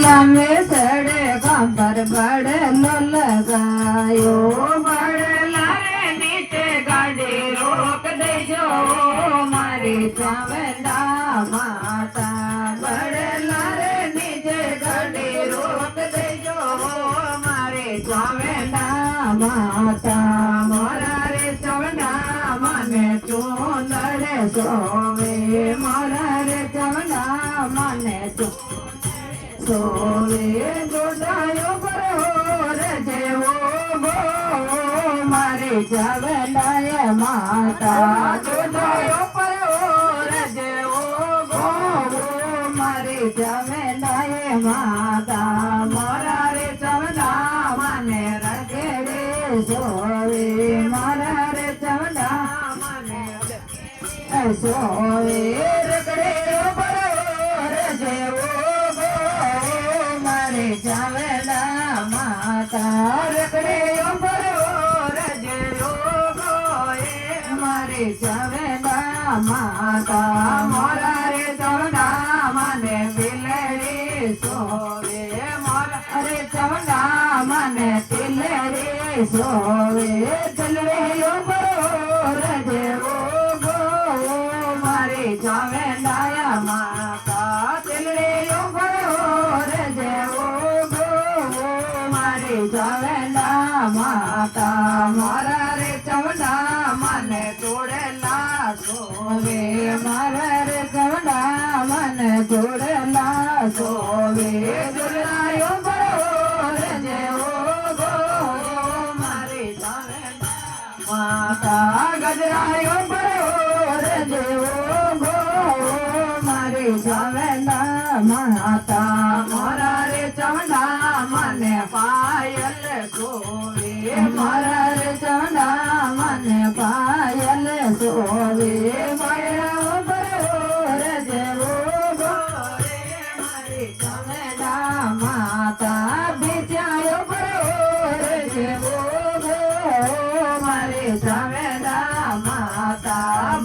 सामे चढ़े कंबर बड़े लगायो बड़े लारे नीचे गाड़ी रोक दे जो मारी चावंदा माता बड़े लारे नीचे गाड़ी रोक दे जो मारी चावंदा माता मोरा रे चावंदा माने चूंदड़े सोवे मोरा रे चावंदा माने सोवे जोड़ायो पर हो रे जेवो गो मारे चावंदाय माता जोड़ायो पर हो रे जेवो गो मारे चावंदाय माता मोरा रे चावंदा माने रगेड़े सोवे मोरा रे चावंदा माने सोवे रगड़े पर हो रे जेवो चावंदा माता रगड़े पर रजो गोए मारे चावंदा माता मोरा रे चावंदा माने बिलड़ी सोवे मोरा रे चावंदा माने तिलड़ी सोवे चलवे पर रजो गो मारे चावंदा माता तिलड़ी पर चावंदा माता मोरा रे चावंदा माने जोड़ेला सोवे मोरा रे चावंदा माने जोड़ेला सोवे जोड़ायो बरो रे जेवो गो मारे चावंदा माता गजरायो बरो रे जेवो गो मारे चावंदा माता मोरा रे चावंदा माने पायल सोवे मोरा रे चावंदा माने पायल सोवे माया पर जेवो गो मारे चावंदा माता बिचायो पर जेवो गो मारे चावंदा माता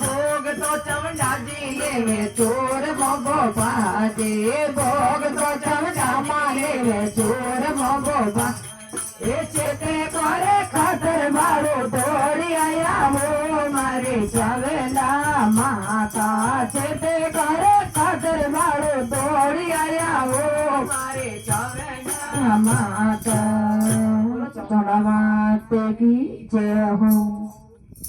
भोग तो चावंदा जी लेवे चोर मोगो पाजे भोग तो चावंदा माले चोर मोगो पा चेते करे खातर मारो तोड़ी आया वो मारे चावंदा माता चेते करे खातर मारो तोड़ी आया वो मारे चावंदा माता चढ़ावा की जय हो।